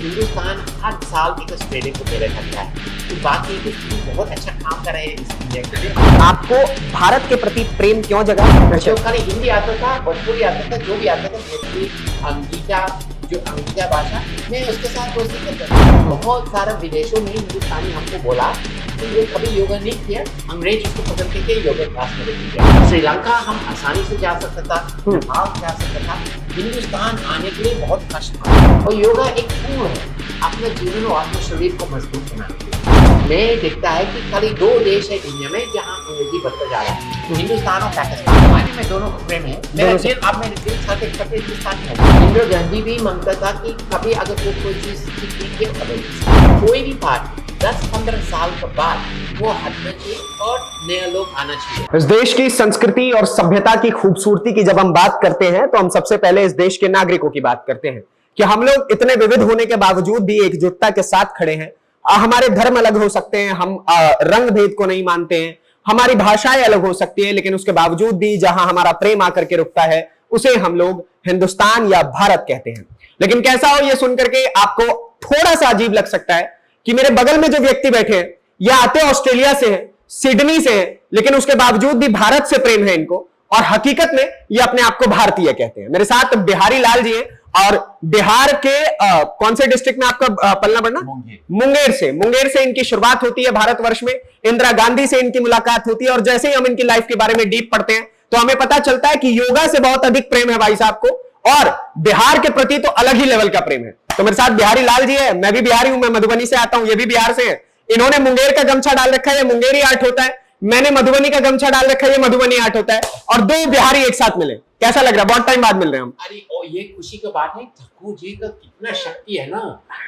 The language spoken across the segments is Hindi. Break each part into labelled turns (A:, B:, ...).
A: हिंदुस्तान हर साल एक ऑस्ट्रेलिया को मेरे करता है, तो बात ये है कि बहुत अच्छा काम कर रहे हैं इस इंडिया के लिए।
B: आपको भारत के प्रति प्रेम क्यों जगा?
A: जो खाली हिंदी आता था, भोजपुरी आता था, जो भी आता था, भोजपुरी, अंगिका, जो अंगिका भाषा, मैं उसके साथ दोस्ती करता था। बहुत सारे विदेशों में हिंदुस्तानी हमको बोला कि ये कभी योगा नहीं किया, अंग्रेज उसको पकड़ के योगा क्लास में लेके गया। श्रीलंका हम आसानी से जा सकता था, नेपाल जा सकता था, हिंदुस्तान आने के लिए बहुत कष्ट था। और योगा एक टूल है अपने जीवन और अपने शरीर को मजबूत बनाने के लिए। मैं देखता है कि खाली दो देश है दुनिया में जहाँ अंग्रेजी बढ़ता जा रहा है, हिंदुस्तान और पाकिस्तान। हमारे में दोनों प्रेम है। मेरा दिल अब मेरे दिल साथ एक कपड़े हिंदुस्तान है। इंदिरा गांधी भी मांगता था कि कभी अगर वो कोई चीज ठीक है, कोई भी पार्टी 10-15 साल के बाद वो हटना चाहिए और नया लोग आना चाहिए।
B: इस देश की संस्कृति और सभ्यता की खूबसूरती की जब हम बात करते हैं तो हम सबसे पहले इस देश के नागरिकों की बात करते हैं कि हम लोग इतने विविध होने के बावजूद भी एकजुटता के साथ खड़े हैं। हमारे धर्म अलग हो सकते हैं, हम रंग भेद को नहीं मानते हैं, हमारी भाषाएं अलग हो सकती है, लेकिन उसके बावजूद भी जहां हमारा प्रेम आकर के रुकता है उसे हम लोग हिंदुस्तान या भारत कहते हैं। लेकिन कैसा हो, यह सुनकर के आपको थोड़ा सा अजीब लग सकता है कि मेरे बगल में जो व्यक्ति बैठे हैं ये आते ऑस्ट्रेलिया से हैं, सिडनी से हैं, लेकिन उसके बावजूद भी भारत से प्रेम है इनको और हकीकत में ये अपने आप को भारतीय कहते हैं। मेरे साथ बिहारी लाल जी हैं और बिहार के कौन से डिस्ट्रिक्ट में आपका पलना पड़ना? मुंगेर से इनकी शुरुआत होती है भारतवर्ष में। इंदिरा गांधी से इनकी मुलाकात होती है और जैसे ही हम इनकी लाइफ के बारे में डीप पढ़ते हैं तो हमें पता चलता है कि योगा से बहुत अधिक प्रेम है भाई साहब को और बिहार के प्रति तो अलग ही लेवल का प्रेम है। तो मेरे साथ बिहारी लाल जी है, मैं भी बिहारी हूं, मैं मधुबनी से आता हूं, ये भी बिहार से है। इन्होंने मुंगेर का गमछा डाल रखा है, ये मुंगेरी आर्ट होता है। मैंने मधुबनी का गमछा डाल रखा है, ये मधुबनी आर्ट होता है और दो बिहारी एक साथ मिले। कैसा लग रहा है? बहुत टाइम बाद मिल रहे हैं हम।
A: अरे ओ, ये खुशी की बात है। ठाकुर जी का कितना शक्ति है ना।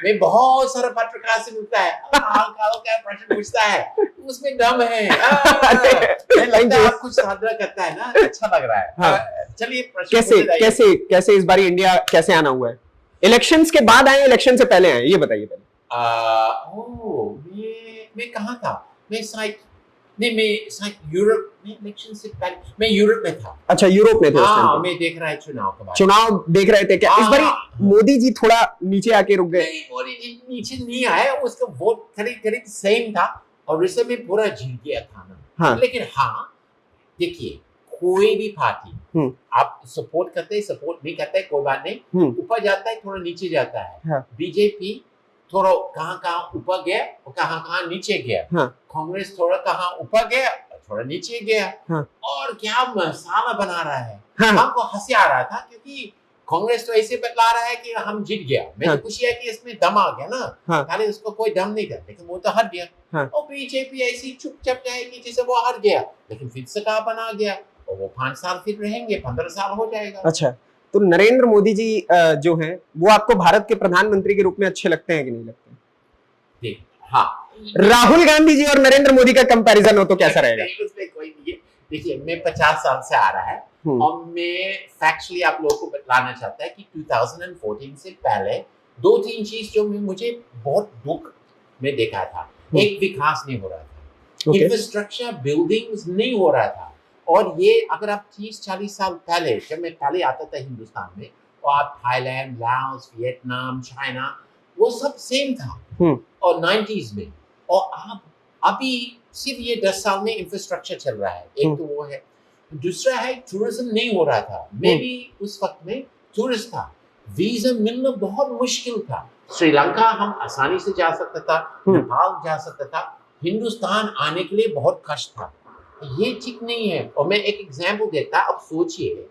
A: मैं बहुत सारे पत्रकार से मिलता है, क्या प्रश्न पूछता है, उसमें दम है। लगता है आप कुछ साधना करता है ना, अच्छा लग रहा है।
B: हाँ।
A: चलिए
B: कैसे इस बार इंडिया कैसे आना हुआ है? इलेक्शंस के बाद आए, इलेक्शन से पहले आए, ये बताइए पहले।
A: मैं कहाँ था? मैं यूरोप में, इलेक्शन से पहले मैं यूरोप में था।
B: अच्छा, यूरोप में थे उस टाइम पे।
A: मैं देख रहा है
B: चुनाव देख रहे थे क्या? इस बार मोदी जी थोड़ा नीचे आके रुक गए।
A: नीचे नहीं आए, उसका वोट करीब सेम था और रिजल्ट में पूरा जीत गया था ना।
B: हाँ।
A: लेकिन हाँ, देखिए कोई भी पार्टी आप सपोर्ट करते हैं, सपोर्ट नहीं करते कोई बात नहीं, ऊपर जाता है थोड़ा नीचे जाता है।
B: हाँ।
A: बीजेपी थोड़ा कहाँ ऊपर गया और कहाँ नीचे गया।
B: हाँ।
A: कांग्रेस थोड़ा कहाँ ऊपर गया थोड़ा नीचे गया।
B: हाँ।
A: और क्या मसाला बना रहा है।
B: हाँ।
A: हमको हंसी आ रहा था क्योंकि कांग्रेस तो ऐसे बतला रहा है कि हम जीत गया। मैं खुशी है कि इसमें दम आ गया ना। खाली उसको कोई दम नहीं था, लेकिन वो तो हार गया। और बीजेपी ऐसी चुपचाप जाएगी जैसे वो हार गया, लेकिन फिर से कहाँ बना गया और वो 5 साल फिर रहेंगे, 15 साल हो जाएगा।
B: अच्छा, तो नरेंद्र मोदी जी जो हैं वो आपको भारत के प्रधानमंत्री के रूप में अच्छे लगते हैं कि नहीं लगते?
A: हाँ।
B: राहुल गांधी जी और नरेंद्र मोदी का कंपैरिजन हो तो कैसा रहेगा?
A: कोई नहीं है। देखिए मैं 50 साल से आ रहा है और मैं फैक्चुअली आप लोगों को बताना चाहता है कि 2014 से पहले 2-3 चीज जो मुझे बहुत दुख में देखा था। एक, विकास नहीं हो रहा था, इंफ्रास्ट्रक्चर बिल्डिंग्स नहीं हो रहा था। और ये अगर आप 30-40 साल पहले, जब मैं पहले आता था हिंदुस्तान में, और आप थाईलैंड, लाओस, वियतनाम, चाइना, वो सब सेम था और 90s में। और आप अभी सिर्फ ये 10 साल में इंफ्रास्ट्रक्चर चल रहा है। एक तो वो है, दूसरा है टूरिज्म नहीं हो रहा था। मैं भी उस वक्त में टूरिस्ट था, वीजा मिलना बहुत मुश्किल था। श्रीलंका हम आसानी से जा सकता था, नेपाल जा सकता था, हिंदुस्तान आने के लिए बहुत कष्ट था। ये ठीक नहीं है। और मैं एक एग्जाम्पल देता, अब सोचिए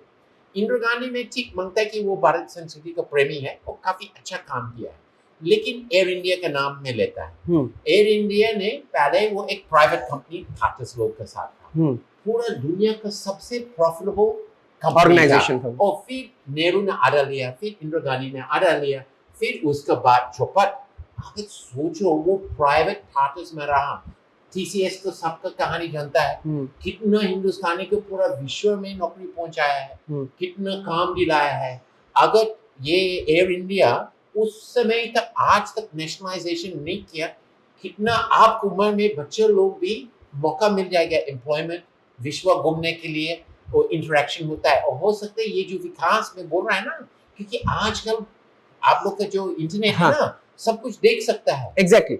A: इंदिरा गांधी में ठीक मानता है कि वो भारत संस्कृति का प्रेमी है और काफी अच्छा काम किया है, लेकिन एयर इंडिया का नाम में लेता है। एयर इंडिया ने पहले वो एक प्राइवेट कंपनी टाटा लोग के साथ था, पूरा दुनिया का सबसे प्रॉफिटेबल ऑर्गेनाइजेशन था। और फिर नेहरू ने आधा लिया, फिर इंदिरा गांधी ने आधा लिया, फिर उसके बाद चौपट। अगर सोचो वो प्राइवेट टाटा में रहा। TCS तो सबका कहानी जानता है, कितना हिंदुस्तानी को पूरा विश्व में नौकरी पहुंचाया है, कितना काम दिलाया है। अगर ये एयर इंडिया उस समय तक आज तक नेशनलाइजेशन नहीं किया, कितना आप उम्र में बच्चे लोग भी मौका मिल जाएगा एम्प्लॉयमेंट, विश्व घूमने के लिए और इंटरेक्शन होता है। और हो सकता है ये जो विकास में बोल रहा है ना, क्योंकि आजकल आप लोग का जो इंटरनेट है ना, सब कुछ देख सकता है।
B: एग्जैक्टली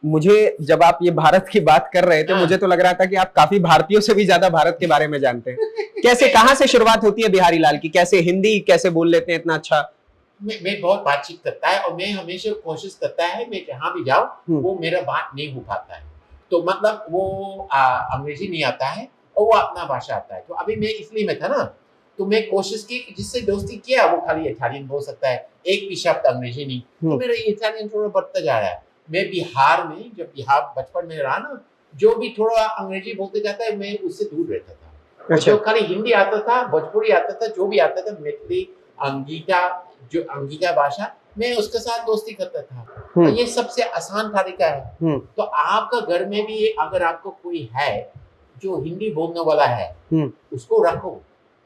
B: मुझे जब आप ये भारत की बात कर रहे थे, मुझे तो लग रहा था कि आप काफी भारतीयों से भी ज्यादा भारत के बारे में जानते हैं। कैसे, कहाँ से शुरुआत होती है बिहारी लाल की? कैसे हिंदी कैसे बोल लेते हैं इतना अच्छा?
A: मैं बहुत बातचीत करता है और मैं हमेशा कोशिश करता है मैं जहाँ भी जाऊँ वो मेरा बात नहीं हो पाता है, तो मतलब वो अंग्रेजी नहीं आता है और वो अपना भाषा आता है। तो अभी मैं इसलिए में था ना, तो मैं कोशिश की कि जिससे दोस्ती किया वो खाली इटालियन बोल सकता है, एक भी शब्द अंग्रेजी नहीं, तो मेरा इटालियन थोड़ा बढ़ता जा रहा है। मैं बिहार में, जब बिहार बचपन में रहा ना, जो भी थोड़ा अंग्रेजी बोलते जाता है मैं उससे दूर रहता था।
B: अच्छा।
A: जो खाली हिंदी आता था, भोजपुरी आता था, जो भी आता था, मैथिली, अंगिका, जो अंगिका भाषा, मैं उसके साथ दोस्ती करता था। ये सबसे आसान तरीका है। तो आपका घर में भी अगर आपको कोई है जो हिंदी बोलने वाला है, उसको रखो।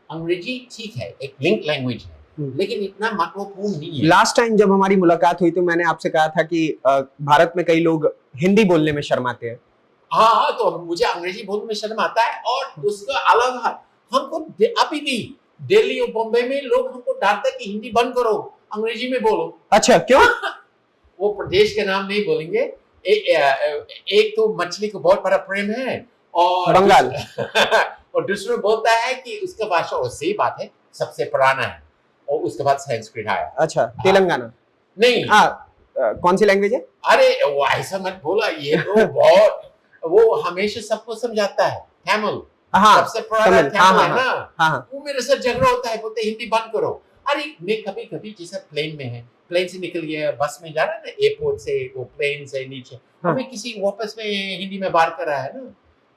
A: अंग्रेजी ठीक है, एक लिंक लैंग्वेज है, लेकिन इतना महत्वपूर्ण नहीं है।
B: लास्ट टाइम जब हमारी मुलाकात हुई तो मैंने आपसे कहा था कि भारत में कई लोग हिंदी बोलने में शर्माते हैं।
A: हाँ, तो मुझे अंग्रेजी बोलने में शर्म आता है और उसका अलावा हमको अभी भी दिल्ली और बॉम्बे में लोग हमको डांटते हैं कि हिंदी बंद करो, अंग्रेजी में बोलो।
B: अच्छा, क्यों?
A: वो प्रदेश के नाम नहीं बोलेंगे। एक तो मछली को बहुत बड़ा प्रेम है और
B: बंगाल
A: और दूसरा बोलता है कि उसका भाषा, और सही बात है, सबसे पुराना है और उसके बाद संस्कृत है।
B: अच्छा, तेलंगाना
A: नहीं,
B: कौन सी लैंग्वेज है?
A: अरे वो ऐसा मत बोला, ये तो बहुत वो हमेशा सबको समझाता है। तमिल, सबसे पुराना तमिल है ना। वो मेरे साथ झगड़ा होता है, बोलते हिंदी बंद करो। अरे मैं कभी कभी जैसे प्लेन में है, प्लेन से निकल गया, बस में जा रहा है ना, एयरपोर्ट से वो प्लेन से नीचे, हमें किसी वापस में हिंदी में बात कर रहा है ना,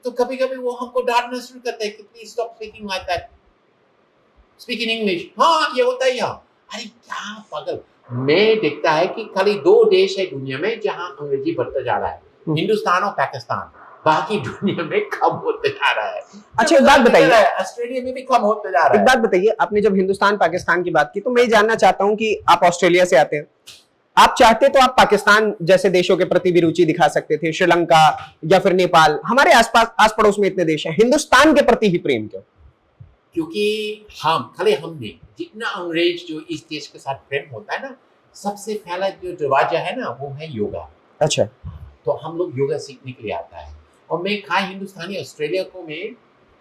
A: तो कभी कभी वो हमको डांटना शुरू करता है कि please stop speaking like that, speak in English. हाँ, ये होता है यहाँ। अरे क्या पागल। मैं देखता है कि खाली 2 देश है दुनिया में जहाँ अंग्रेजी बढ़ता जा रहा है, हिंदुस्तान और पाकिस्तान। बाकी दुनिया में कम होते जा रहा है।
B: अच्छा, एक बात बताइए,
A: ऑस्ट्रेलिया में भी कम होते जा रहा है।
B: एक बात बताइए, आपने जब हिंदुस्तान पाकिस्तान की बात की तो मैं ये जानना चाहता हूँ कि आप ऑस्ट्रेलिया से आते हैं, आप चाहते तो आप पाकिस्तान जैसे देशों के प्रति भी रुचि दिखा सकते थे, श्रीलंका या फिर नेपाल, हमारे आसपास आस पड़ोस में इतने देश हैं, हिंदुस्तान के प्रति ही प्रेम क्यों?
A: क्योंकि हमने जितना अंग्रेज जो इस देश के साथ प्रेम होता है ना, सबसे पहला जो दरवाजा है ना वो है योगा।
B: अच्छा,
A: तो हम लोग योगा सीखने के लिए आता है और मैं हिंदुस्तानी ऑस्ट्रेलिया को मैं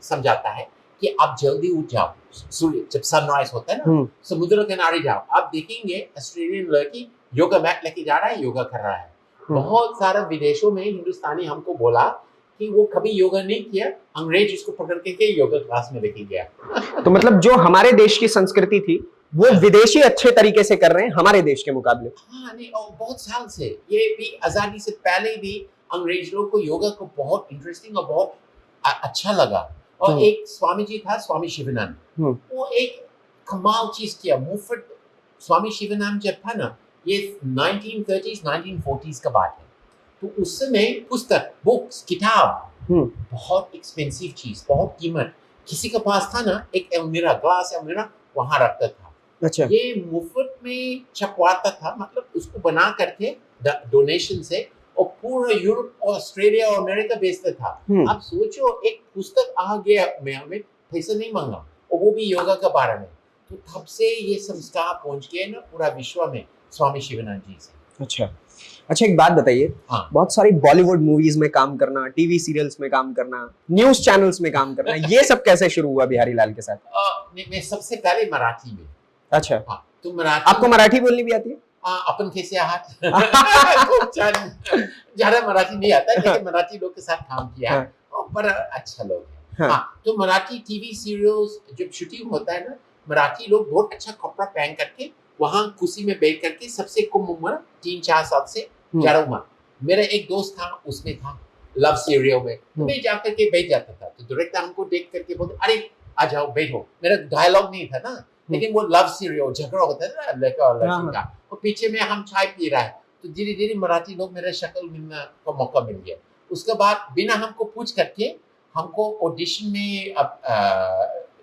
A: समझाता है कि आप जल्दी उठ जाओ, सूर्य जब सनराइज होता है ना, समुद्र के किनारे जाओ, आप देखेंगे ऑस्ट्रेलियन लड़की योगा मैट लेके जा रहा है, योगा कर रहा है। बहुत सारे विदेशों में हिंदुस्तानी हमको बोला कि वो कभी योगा नहीं किया, अंग्रेज उसको पकड़ के योगा क्लास में लेके गया।
B: तो मतलब जो हमारे देश की संस्कृति थी वो विदेशी अच्छे तरीके से कर रहे हैं हमारे देश के मुकाबले।
A: हाँ, नहीं, और बहुत साल से, ये भी आजादी से पहले भी अंग्रेज लोग को योगा को बहुत इंटरेस्टिंग और बहुत अच्छा लगा। और एक स्वामी जी था, स्वामी शिवानंद, वो एक कमाल चीज किया। मुफ्त स्वामी शिवानंद जब था ना, ये 1930s 1940s का बात है, तो उस समय पुस्तक, बुक्स, किताब बहुत एक्सपेंसिव चीज, बहुत कीमत। किसी के पास था ना एक एल्मीरा, ग्लास एल्मीरा वहां रखता था।
B: अच्छा, ये
A: मुफ्त में छपवाता था, मतलब उसको बना करके डोनेशन से, और पूरा यूरोप, ऑस्ट्रेलिया और अमेरिका बेचता था। आप सोचो, एक पुस्तक आ गया, मैं हमें पैसा नहीं मांगा, और वो भी योगा के बारे में। तो तब से ये संस्कार पहुंच गए ना पूरा विश्व में स्वामी शिवानंद जी से।
B: अच्छा, एक बात बताइए, बहुत सारी बॉलीवुड मूवीज में काम करना, टीवी सीरियल्स में काम करना, न्यूज चैनल्स में काम करना, ये सब कैसे शुरू हुआ बिहारी लाल के साथ?
A: मैं सबसे पहले मराठी में।
B: अच्छा,
A: हाँ, तो मराठी,
B: आपको मराठी बोलनी भी आती है?
A: अपन कैसे आहात? ज्यादा मराठी नहीं आता, लेकिन मराठी लोग के साथ काम किया है और बड़ा अच्छा लोग है। हाँ, तो मराठी टीवी सीरियल्स जब शूटिंग होता है ना, मराठी लोग बहुत अच्छा कपड़ा पहन करके वहां कुर्सी में बैठ करके, सबसे कम उम्र 3-4 साल से ज़्यादा उम्र, मेरा एक दोस्त था, उसमें था लव सीरियल में, तो मैं जा करके बैठ जाता था। तो डायरेक्टर हमको देख करके बोलते, अरे आ जाओ बैठो। मेरा डायलॉग नहीं था ना, लेकिन वो लव सीरियल झगड़ा होता है ना लड़का और लड़की का, और पीछे में हम चाय पी रहा है, तो धीरे धीरे मराठी लोग मेरा शक्ल मिलने का मौका मिल गया। उसके बाद बिना हमको पूछ करके हमको ऑडिशन में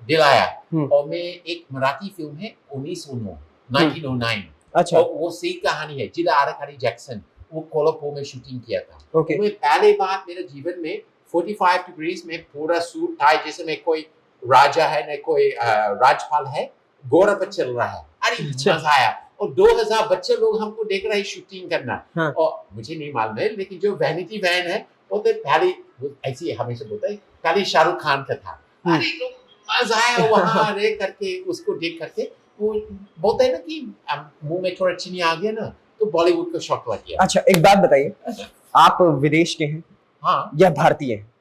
A: दिलाया, और मैं एक मराठी फिल्म है 1909।
B: अच्छा,
A: और वो सही कहानी है, जिला आरकारी जैक्सन, वो कोलंबो में शूटिंग किया था।
B: okay.
A: मैं पहले बार मेरे जीवन में 45 डिग्रीज में पूरा सूट टाई, जैसे मैं कोई राजा है न कोई राजपाल है, घोड़ा पर चल रहा है। अरे मजा आया। और 2000 बच्चे लोग हमको देख रहे हैं शूटिंग करना।
B: हाँ।
A: और मुझे नहीं मालूम है, लेकिन जो वैनिटी वैन है वो तो पहले ऐसी हमेशा बोलता है, पहले शाहरुख खान का था। अरे तो मजा आया वहां रह करके, उसको देख करके। वो बोलते हैं ना कि मुंह में थोड़ा चीनी आ गया ना, तो बॉलीवुड को शौक लग गया।
B: अच्छा, एक बात बताइए, आप विदेश के हैं
A: हाँ,
B: या भारतीय हैं?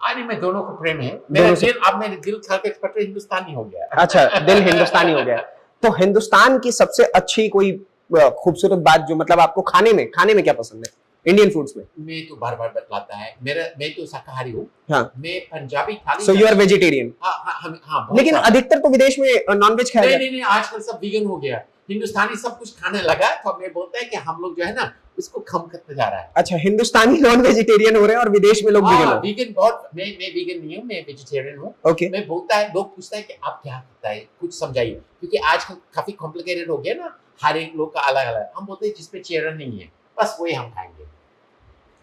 A: अरे मैं दोनों को प्रेम है।
B: दोनों से-
A: मेरे दिल का एक्सपर्ट हिंदुस्तानी हो गया।
B: अच्छा, दिल हिंदुस्तानी हो गया। तो हिंदुस्तान की सबसे अच्छी कोई खूबसूरत बात जो मतलब आपको खाने में क्या पसंद है इंडियन फूड्स में?
A: मैं तो बार बार बतलाता है, मैं तो शाकाहारी हूँ।
B: हाँ।
A: मैं Punjabi thali.
B: So you are vegetarian?
A: हाँ,
B: लेकिन अधिकतर तो विदेश में नॉनवेज खाया जाता है।
A: नहीं, आजकल सब वीगन हो गया। हिंदुस्तानी सब कुछ खाने लगा, तो मैं बोलता है कि हम लोग जो है ना उसको कम करते जा रहा है।
B: अच्छा, हिंदुस्तानी नॉन वेजिटेरियन हो रहे हैं और विदेश में लोग वीगन हो रहे हैं।
A: वीगन बहुत। मैं वीगन नहीं हूँ, मैं वेजिटेरियन हूँ।
B: ओके।
A: मैं बोलता है, लोग पूछता है कि आप क्या करता है, कुछ समझाइए, क्योंकि आजकल काफी कॉम्प्लिकेटेड हो गया ना, हर एक लोग का अलग अलग। हम बोलते हैं जिसपे चेहरा नहीं है बस वही हम खाएंगे।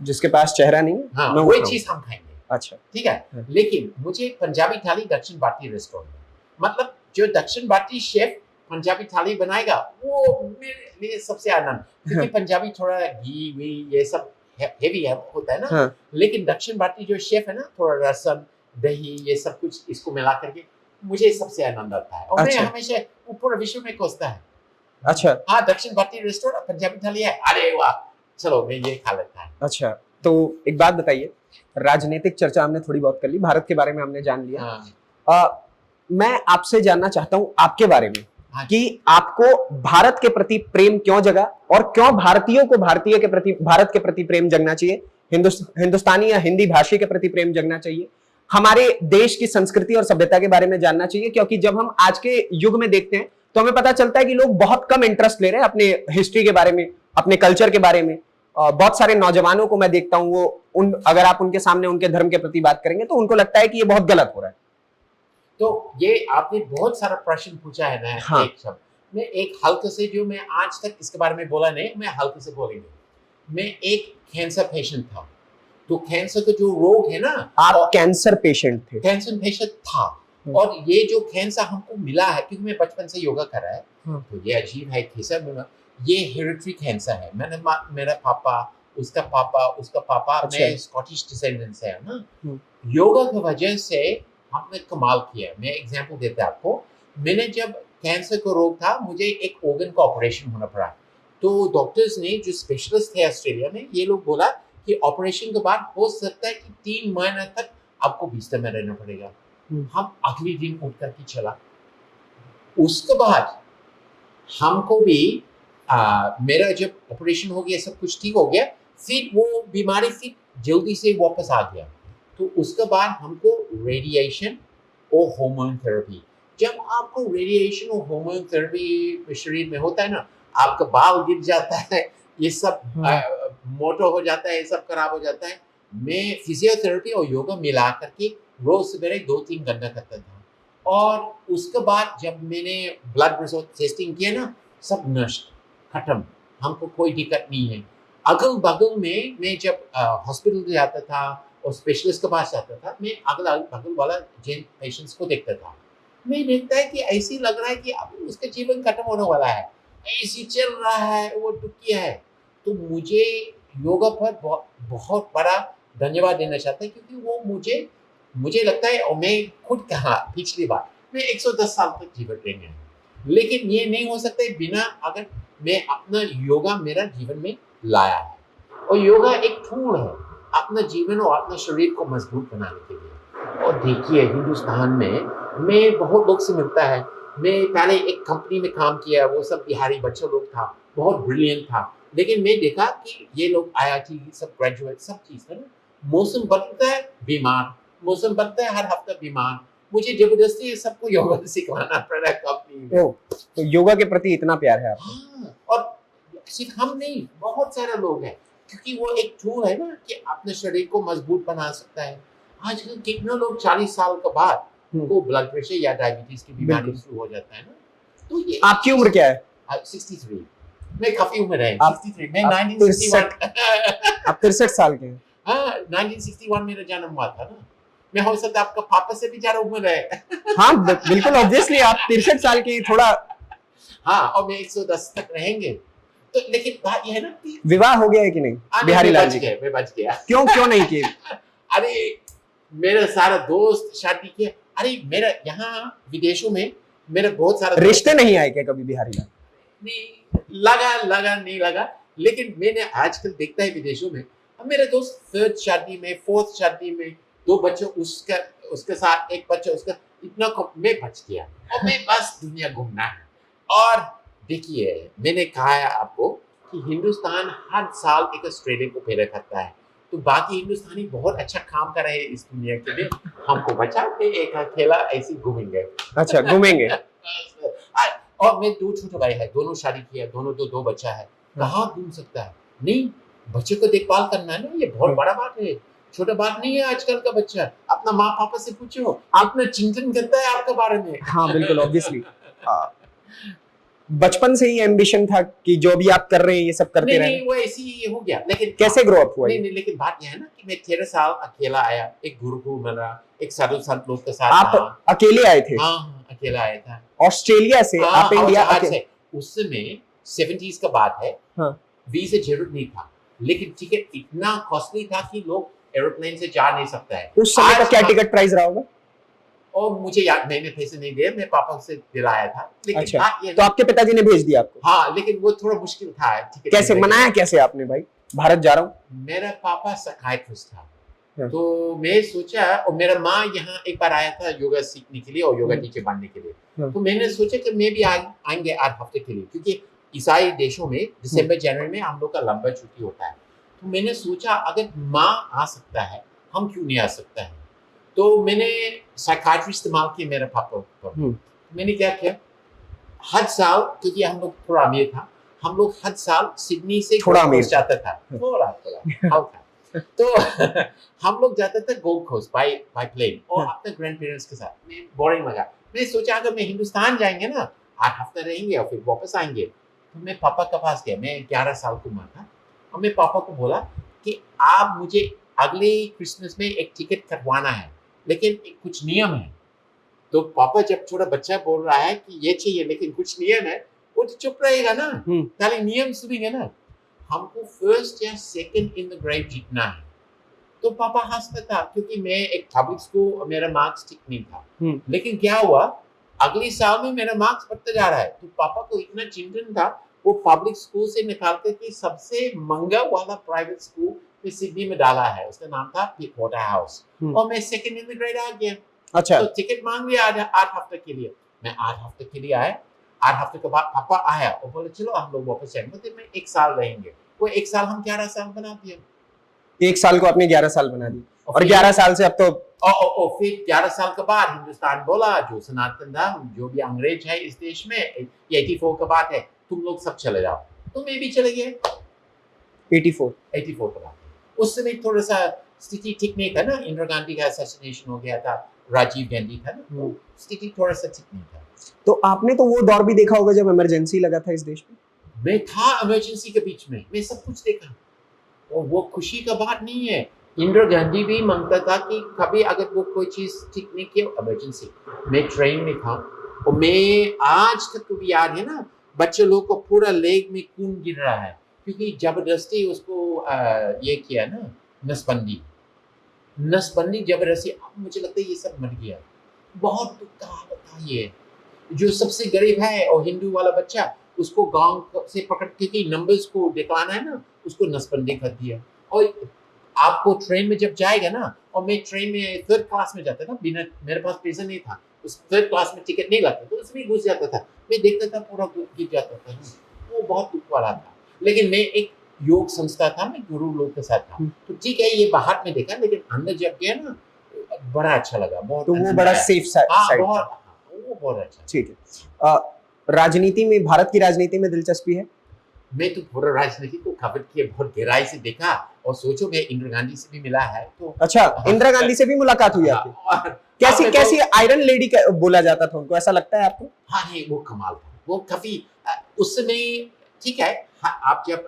B: जिसके पास चेहरा नहीं है,
A: हाँ,
B: मैं
A: वही
B: खाऊं।
A: चीज हम खाएंगे।
B: अच्छा,
A: ठीक है। लेकिन मुझे पंजाबी थाली दक्षिण भारतीय रेस्टोरेंट में, मतलब जो दक्षिण भारतीय शेफ पंजाबी थाली बनाएगा वो मेरे लिए सबसे आनंद, क्योंकि पंजाबी थोड़ा घी वी ये सब हेवी है होता है ना।
B: हाँ।
A: लेकिन दक्षिण भारतीय जो शेफ है ना, थोड़ा रसम दही ये सब कुछ इसको मिला करके मुझे सबसे आनंद आता है। और मैं
B: अच्छा।
A: हमेशा वो पूरे विश्व में खोजता है।
B: अच्छा,
A: हाँ, दक्षिण भारतीय रेस्टोरेंट पंजाबी थाली है, अरे वाह, चलो मैं ये खा लेता है।
B: अच्छा, तो एक बात बताइए, राजनीतिक चर्चा हमने थोड़ी बहुत कर ली, भारत के बारे में हमने जान लिया।
A: हाँ।
B: मैं आपसे जानना चाहता हूँ आपके बारे में
A: हाँ।
B: कि आपको भारत के प्रति प्रेम क्यों जगा और क्यों भारतीयों को भारत के प्रति प्रेम जगना चाहिए, हिंदुस्तानी या हिंदी भाषी के प्रति प्रेम जगना चाहिए, हमारे देश की संस्कृति और सभ्यता के बारे में जानना चाहिए। क्योंकि जब हम आज के युग में देखते हैं तो हमें पता चलता है कि लोग बहुत कम इंटरेस्ट ले रहे हैं अपने हिस्ट्री के बारे में, अपने कल्चर के बारे में। बहुत सारे नौजवानों को मैं देखता हूं, वो अगर आप उनके सामने उनके धर्म के प्रति बात करेंगे तो उनको लगता है कि ये बहुत गलत हो रहा है।
A: तो ये आपने बहुत सारा प्रश्न पूछा है ना।
B: हाँ।
A: एक शब्द मैं एक हल्के से, जो मैं आज तक इसके बारे में बोला नहीं, मैं हल्के से बोलेंगे। मैं एक कैंसर पेशेंट था, तो कैंसर का जो रोग है ना।
B: आप कैंसर पेशेंट थे?
A: कैंसर पेशेंट था। और ये जो कैंसर हमको मिला है, क्योंकि मैं बचपन से योगा कर रहा है, तो ये अजीब है कैंसर। ये हेरिडिटरी कैंसर है। मेरा पापा, उसका पापा,
B: अच्छा।
A: मैं स्कॉटिश डिसेंडेंट्स है ना। योगा की वजह से हमने कमाल किया। मैं एग्जांपल देता हूं आपको। मैंने जब कैंसर का रोग था, मुझे एक ऑर्गन का ऑपरेशन होना पड़ा। तो डॉक्टर्स ने, जो स्पेशलिस्ट थे ऑस्ट्रेलिया में, ये लोग बोला कि ऑपरेशन के बाद हो सकता है कि 3 महीने तक आपको बिस्तर में रहना पड़ेगा। हम अगले दिन उठ करके चला। उसके बाद हमको भी मेरा जब ऑपरेशन हो गया, सब कुछ ठीक हो गया, फिर वो बीमारी फिर जल्दी से वापस आ गया। तो उसके बाद हमको रेडिएशन और हार्मोन थेरेपी। जब आपको रेडिएशन और हार्मोन थेरेपी शरीर में होता है ना, आपका बाल गिर जाता है, ये सब मोटो हो जाता है, ये सब खराब हो जाता है। मैं फिजियोथेरेपी और योगा मिला करके रोज सवेरे 2-3 घंटा करता था। और उसके बाद जब मैंने ब्लड रिजल्ट टेस्टिंग किया ना, सब नष्ट, खत्म, हमको कोई दिक्कत नहीं है। अगल बगल में मैं जब हॉस्पिटल जाता था और स्पेशलिस्ट के पास जाता था, मैं अगल बगल वाला जिन पेशेंट्स को देखता था, मैं देखता है कि ऐसी लग रहा है कि अब उसका जीवन खत्म होने वाला है, ऐसी चल रहा है, वो दुखी है। तो मुझे योगा पर बहुत बड़ा धन्यवाद देना चाहता है, क्योंकि वो मुझे लगता है, और मैं खुद कहा पिछली बार, मैं 110 साल तक जीवित रहेंगे, लेकिन ये नहीं हो सकता बिना अगर मैं अपना योगा मेरा जीवन में लाया है। और योगा एक टूल है अपना जीवन और अपने शरीर को मजबूत बनाने के लिए। और देखिए, हिंदुस्तान में मैं बहुत लोग से मिलता है। मैं पहले एक कंपनी में काम किया, वो सब बिहारी बच्चे लोग था, बहुत ब्रिलियंट था। लेकिन मैं देखा कि ये लोग IIT सब ग्रेजुएट, सब चीज़ है ना, मौसम बदलता है बीमार, मौसम बदलता है हर हफ्ता बीमार। मुझे जबरदस्ती सबको योगा सिखाना पड़ा कंपनी में।
B: तो योगा के प्रति इतना प्यार है आपको?
A: हाँ, और सिर्फ हम नहीं, बहुत सारे लोग हैं, क्योंकि वो एक टूल है ना कि अपने शरीर को मजबूत बना सकता है। आजकल कितने लोग 40 साल के बाद उनको ब्लड प्रेशर या डायबिटीज की बीमारी शुरू हो जाता है ना। तो ये
B: आपकी उम्र क्या है?
A: 63। मैं काफी उम्र है। 63। मैं
B: आप
A: 1961
B: आप 63 साल के हैं?
A: हाँ, 1961 मेरा जन्म हुआ था ना। मैं हो सकता है आपका पापा से भी ज्यादा उम्र है।
B: हाँ बिल्कुल, ऑब्वियसली आप 63 साल के, थोड़ा
A: हाँ, और मैं 110 तक रहेंगे। तो लेकिन बात ये है ना कि
B: विवाह हो गया है कि नहीं बिहारी लाल जी?
A: मैं बच गया।
B: क्यों नहीं किए?
A: अरे मेरा सारा दोस्त शादी किया। अरे मेरा यहाँ विदेशों में मेरा बहुत सारा
B: रिश्ते नहीं आए क्या कभी बिहारी लाल?
A: नहीं लगा नहीं लगा, लेकिन मैंने आजकल देखता है विदेशों में, अब मेरे दोस्त थर्ड शादी में, फोर्थ शादी में, 2 बच्चे उसके साथ, एक बच्चा उसका, इतना मैं बच गया और मैं बस दुनिया घूमना है। और देखिए मैंने कहा है आपको कि हिंदुस्तान हर साल एक ऑस्ट्रेलिया को फेरा करता है, तो बाकी हिंदुस्तानी बहुत अच्छा काम कर रहे हैं इस दुनिया के लिए, हमको बचा के एक अकेला ऐसे घूमेंगे।
B: अच्छा, घूमेंगे।
A: और मैं 2 छोटे भाई है, दोनों शादी किया, दोनों 2 बच्चा है, कहाँ घूम सकता है? नहीं, बच्चे को देखभाल करना है ना, ये बहुत बड़ा बात है, छोटा बात नहीं है। आजकल का बच्चा अपना माँ पापा से पूछो, आपने चिंतन करता है आपके बारे में।
B: हाँ बिल्कुल, ऑब्वियसली। बचपन से ही एम्बिशन था कि जो भी आप कर रहे हैं ये सब करते रहे?
A: नहीं, वो ऐसे ही हो गया। लेकिन
B: कैसे ग्रो अप हुआ?
A: नहीं, लेकिन बात यह है ना कि मैं 13 साल अकेला आया, एक गुरुकुल मिला, एक साधु संत लोग के साथ।
B: आप अकेले आए थे?
A: हाँ, अकेला आया था
B: ऑस्ट्रेलिया से। आप इंडिया
A: से? उस समय 70s का बात है।
B: हाँ।
A: वीजा जरूरत नहीं था, लेकिन टिकट इतना कॉस्टली था कि लोग एरोप्लेन से जा नहीं सकता है।
B: उस समय का क्या टिकट प्राइस रहा होगा?
A: और मुझे याद, मैंने पैसे नहीं दिए, मैं पापा से दिलाया था। लेकिन
B: अच्छा, तो आपके पिताजी ने भेज दिया आपको?
A: हाँ, लेकिन वो थोड़ा मुश्किल था।
B: कैसे मनाया कैसे आपने भाई, भारत जा रहा हूँ?
A: मेरा पापा साइकियाट्रिस्ट था, तो मैं सोचा, और मेरा माँ यहाँ एक बार आया था योगा सीखने के लिए और योगा टीचर बनने के लिए, तो मैंने सोचा कि मैं भी आएंगे 8 हफ्ते के लिए, क्योंकि ईसाई देशों में दिसंबर जनवरी में हम लोग का लंबा छुट्टी होता है। तो मैंने सोचा अगर माँ आ सकता है, हम क्यों नहीं आ सकता है? तो मैंने साइकियाट्री इस्तेमाल किया मेरे पापा पर। मैंने क्या किया, हर साल, क्योंकि हम लोग थोड़ा अमीर था, हम लोग हर साल सिडनी से
B: थोड़ा अमीर
A: जाता था, थोड़ा तो हम लोग जाते थे गोल्ड कोस्ट बाय प्लेन और अपने ग्रैंड पेरेंट्स के साथ। मैं बोरिंग लगा, मैं सोचा अगर मैं हिंदुस्तान जाएंगे ना, 8 हफ्ते रहेंगे और फिर वापस आएंगे। तो मैं पापा के पास गया, मैं 11 साल की उम्र था, और मैं पापा को बोला कि आप मुझे अगले क्रिसमस में एक टिकट कटवाना है, लेकिन कुछ नियम है। तो पापा जब छोटा बच्चा बोल रहा है कि ये चाहिए लेकिन कुछ नियम है, वो तो चुप रहेगा ना, पहले नियम सुनेंगे ना। हमको फर्स्ट या सेकंड इन द ग्रेड जीतना है। तो पापा हंसता था, क्योंकि मैं एक पब्लिक स्कूल, मेरा मार्क्स ठीक नहीं था। लेकिन क्या हुआ, अगले साल में मेरा मार्क्स बढ़ता जा रहा है, तो पापा को इतना चिंतन था, वो पब्लिक स्कूल से निकालते कि सबसे महंगा वाला प्राइवेट स्कूल में सिडनी में डाला है, उसका नाम था पिटवाटर हाउस, और मैं सेकंड इन द ग्रेड आ गया।
B: अच्छा,
A: तो टिकट मांग लिया 8 हफ्ते के लिए। मैं 8 हफ्ते के लिए आया, 8 हफ्ते के बाद पापा आया और बोले चलो हम लोग वापस जाएंगे, तो मैं 1 साल रहेंगे। वो 1 साल हम 11 साल बना दिया।
B: 1 साल को आपने 11 साल बना दी, और 11 साल से अब तो
A: फिर 11 साल के बाद हिंदुस्तान बोला, जो सनातन धर्म, जो भी अंग्रेज है इस देश में, 84 का बात है, तुम लोग सब चले जाओ। तो मैं भी चले गया। 84 का बात। उस समय थोड़ा सा स्थिति ठीक नहीं था ना, इंदिरा गांधी का असैसिनेशन हो गया था, राजीव गांधी था ना, स्थिति थोड़ा सा ठीक नहीं था।
B: तो आपने तो वो दौर भी देखा होगा जब इमरजेंसी लगा था इस देश में?
A: मैं था इमरजेंसी के बीच में, मैं सब कुछ देखा, और वो खुशी का बात नहीं है। इंदिरा गांधी भी मांगता था कि कभी अगर वो कोई चीज ठीक नहीं की, इमरजेंसी। मैं ट्रेन में था, और मैं आज तक भी याद है ना, बच्चे लोग को पूरा लेग में खून गिर रहा है, क्योंकि जबरदस्ती उसको ये किया ना, नसबंदी जबरदस्ती। अब मुझे लगता है ये सब मर गया। बहुत दुख का हालत था ये। जो सबसे गरीब है और हिंदू वाला बच्चा, उसको गांव से पकड़ के नंबर्स को दिखाना है ना, उसको नसबंदी कर दिया। और आपको ट्रेन में जब जाएगा ना, और मैं ट्रेन में 3rd क्लास में जाता था, बिना, मेरे पास पैसा नहीं था, उस 3rd क्लास में टिकट नहीं लगता, तो उसमें घुस जाता था, मैं देखता था पूरा गिर जाता था। वो बहुत दुख वाला था। लेकिन मैं एक योग संस्था था, मैं गुरु लोग के साथ था, तो ठीक है ये बाहर में देखा, लेकिन अंदर जब गया ना, बड़ा अच्छा लगा, बहुत।
B: तो वो बड़ा सेफ साइड था।
A: वो बहुत अच्छा।
B: ठीक है। राजनीति में, भारत की राजनीति में दिलचस्पी है?
A: मैं तो पूरा राजनीति को कवर किया, बहुत गहराई से देखा, और सोचो मैं इंदिरा गांधी से भी मिला है। तो
B: अच्छा, इंदिरा गांधी से भी मुलाकात हुई आपकी? कैसी आयरन लेडी बोला जाता था उनको, ऐसा लगता है आपको?
A: हाँ, नहीं, वो कमाल था, वो काफी उस समय। ठीक है, आप जब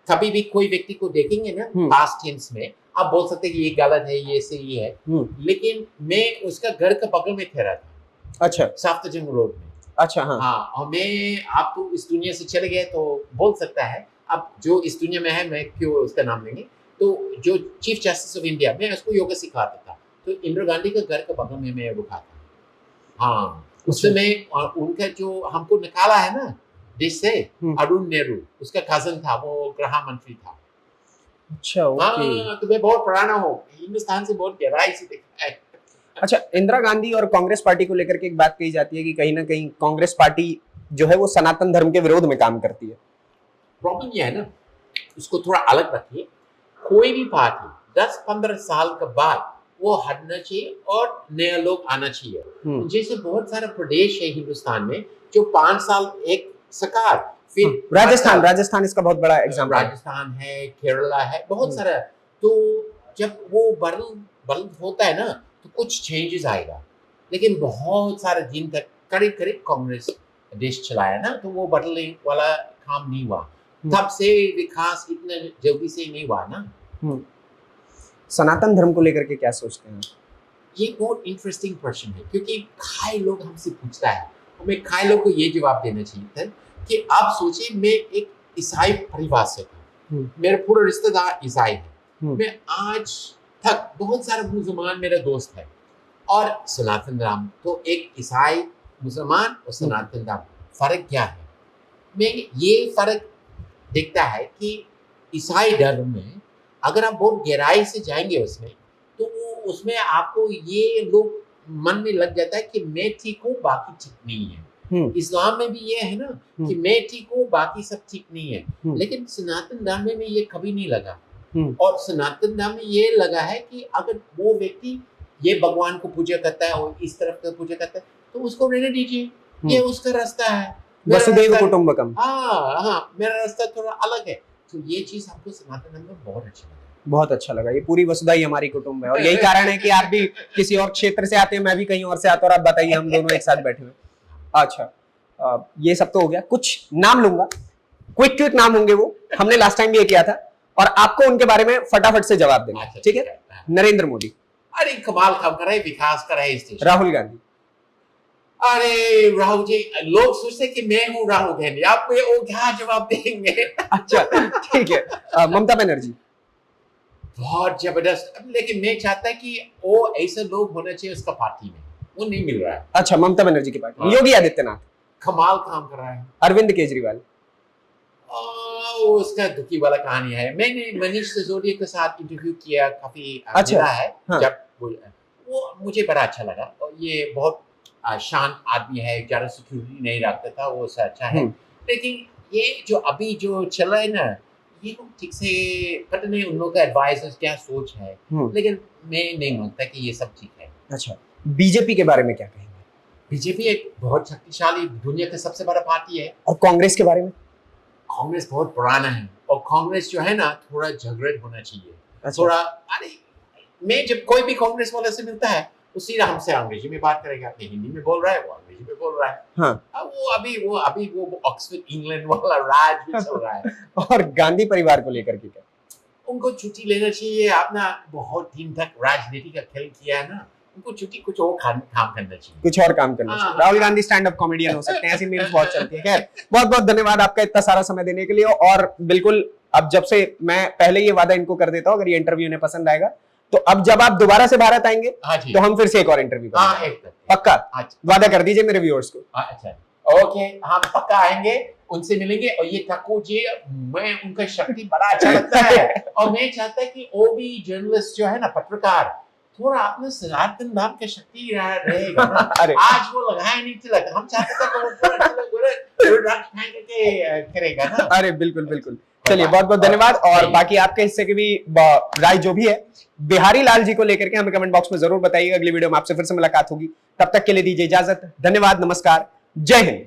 A: कभी भी कोई व्यक्ति को देखेंगे ना पास्ट टेंस में, आप बोल सकते हैं कि ये गलत है, ये सही है, लेकिन मैं उसका घर के बगल में ठहरा था।
B: अच्छा,
A: साफ्तजंग रोड में।
B: अच्छा, हाँ।
A: हाँ, और मैं आप तो इस दुनिया से चले गए तो बोल सकता है, अब जो इस दुनिया में है मैं क्यों उसका नाम लेंगे, तो जो चीफ जस्टिस ऑफ इंडिया, मैं उसको योगा सिखाता था, तो इंदिरा गांधी का घर के बगल में मैं रुका था। हाँ, उस
B: अच्छा।
A: समय उनका जो हमको निकाला है ना देश से,
B: हम्म।
A: अरुण नेहरू, उसका कजन था, वो गृह मंत्री था।
B: अच्छा, ओके।
A: हाँ, तो मैं बहुत पुराना हूँ, हिंदुस्तान से बहुत गहराई से देखा है।
B: अच्छा, इंदिरा गांधी और कांग्रेस पार्टी को लेकर के एक बात कही जाती है कि कहीं ना कहीं कांग्रेस पार्टी जो है वो सनातन धर्म के विरोध में काम करती है।
A: प्रॉब्लम ये है ना, उसको थोड़ा अलग रखिए। कोई भी पार्टी 10-15 साल के बाद वो हटना चाहिए और नया लोग आना चाहिए। जैसे बहुत सारे प्रदेश है हिंदुस्तान में जो 5 साल एक सरकार, फिर
B: राजस्थान इसका बहुत बड़ा एग्जाम्पल।
A: राजस्थान है, केरला है, बहुत सारा। तो जब वो बदल होता है ना तो कुछ चेंजेस आएगा, लेकिन बहुत सारे दिन तक करीब करीब कांग्रेस देश चलाया ना, तो वो बदलने वाला काम नहीं हुआ। तब से विकास इतना जल्दी से नहीं हुआ ना।
B: सनातन धर्म को लेकर के क्या सोचते हैं?
A: ये बहुत इंटरेस्टिंग क्वेश्चन है, क्योंकि खाई लोग हमसे पूछता है, और मैं खाई लोग को ये जवाब देना चाहिए था कि आप सोचिए, मैं एक ईसाई परिवार से था, मेरा पूरा रिश्तेदार ईसाई है, मैं आज तक बहुत सारे मुसलमान मेरे दोस्त है, और सनातन धर्म तो एक ईसाई, मुसलमान और सनातन धर्म, फर्क क्या है? मैं ये फर्क देखता है कि ईसाई धर्म में अगर आप बहुत गहराई से जाएंगे उसमें, तो उसमें आपको ये लोग मन में लग जाता है कि मैं ठीक हूँ, बाकी ठीक नहीं है। इस्लाम में भी ये है ना कि मैं ठीक हूँ, बाकी सब ठीक नहीं है। लेकिन सनातन धर्म में ये कभी नहीं लगा, और सनातन धर्म में ये लगा है कि अगर वो व्यक्ति ये भगवान को पूजा करता है और इस तरफ का पूजा करता है, तो उसको रहने दीजिए, ये उसका रास्ता है,
B: वसुधैव कुटुंबकम।
A: हाँ, मेरा रास्ता थोड़ा अलग है। तो ये चीज हमको सनातन धर्म में बहुत अच्छा लगा।
B: बहुत अच्छा लगा। ये पूरी वसुधा ही हमारी कुटुंब है, और यही कारण है कि आप भी किसी और क्षेत्र से आते हैं, मैं भी कहीं और से आता हूं, और आप बताइए, हम दोनों एक साथ बैठे हुए। अच्छा, ये सब तो हो गया। कुछ नाम लूंगा, क्विक नाम होंगे, वो हमने लास्ट टाइम भी ये किया था, और आपको उनके बारे में फटाफट से जवाब देना, ठीक है? नरेंद्र मोदी।
A: अरे कमाल काम कर रहे, विकास कर रहे इस देश।
B: राहुल गांधी।
A: अरे राहुल जी, लोग सोचते कि मैं हूँ राहुल गांधी, आप वो क्या जवाब देंगे?
B: अच्छा, ठीक है। ममता बनर्जी।
A: बहुत जबरदस्त, लेकिन मैं चाहता है कि वो ऐसे लोग होने चाहिए उसका पार्टी में, वो नहीं मिल रहा है।
B: अच्छा, ममता बनर्जी की पार्टी। योगी आदित्यनाथ।
A: कमाल काम कर रहा है।
B: अरविंद केजरीवाल।
A: उसका दुखी वाला कहानी है। मैंने मनीष सिसोदिया के साथ इंटरव्यू किया, काफी
B: अच्छा
A: है।
B: हाँ।
A: जब वो मुझे बड़ा अच्छा लगा, और ये बहुत शांत आदमी है, ज्यादा सिक्योरिटी नहीं रखता था, वो अच्छा है। लेकिन ये जो अभी जो चल रहा है ना, ये लोग ठीक से पता नहीं उन लोगों का एडवाइजर्स क्या सोच है, लेकिन मैं नहीं मानता कि ये सब ठीक है।
B: अच्छा, बीजेपी के बारे में क्या कहेंगे?
A: बीजेपी एक बहुत शक्तिशाली, दुनिया का सबसे बड़ा पार्टी है।
B: और कांग्रेस के बारे में?
A: कांग्रेस बहुत पुराना है, और कांग्रेस जो है ना, थोड़ा झगड़े होना चाहिए।
B: अच्छा।
A: थोड़ा, अरे मैं जब कोई भी कांग्रेस वाले से मिलता है, वो सीधा हमसे अंग्रेजी में बात करेगा, हिंदी में बोल रहा है, वो अंग्रेजी में बोल रहा है।
B: हाँ।
A: वो ऑक्सफोर्ड इंग्लैंड वाला राज भी चल रहा है।
B: और गांधी परिवार को लेकर के क्या?
A: उनको छुट्टी लेना चाहिए, अपना बहुत दिन तक राजनीति का खेल किया है ना, उनको छुट्टी कुछ और काम करना चाहिए,
B: कुछ और काम करना चाहिए। Rahul Gandhi stand up comedian हो सकते हैं, ऐसी मीम्स बहुत चलती है। खैर, बहुत बहुत धन्यवाद आपका इतना सारा समय देने के लिए। और बिल्कुल, अब जब से मैं पहले ये वादा इनको कर देता हूँ, अगर ये इंटरव्यू इन्हें पसंद आएगा, तो अब जब आप दोबारा से भारत आएंगे, तो हम फिर से एक और इंटरव्यू करेंगे। पक्का वादा कर दीजिए मेरे व्यूअर्स को।
A: अच्छा, ओके, हम पक्का आएंगे, उनसे मिलेंगे। और ये ठाकुर जी, मैं उनका शक्ति बड़ा अच्छा लगता है, और मैं चाहता है कि वो भी जर्नलिस्ट जो है ना, पत्रकार, थोड़ा अपने सनातन धर्म के शक्ति रहेगा ना।
B: अरे
A: आज वो लगाया नहीं तिलक, हम चाहते थे कि वो पूरा करेगा ना।
B: अरे बिल्कुल बिल्कुल। चलिए, बहुत बहुत धन्यवाद। और बाकी आपके हिस्से की भी राय जो भी है बिहारी लाल जी को लेकर के हमें कमेंट बॉक्स में जरूर बताइएगा। अगली वीडियो में आपसे फिर से मुलाकात होगी, तब तक के लिए दीजिए इजाजत। धन्यवाद, नमस्कार, जय हिंद।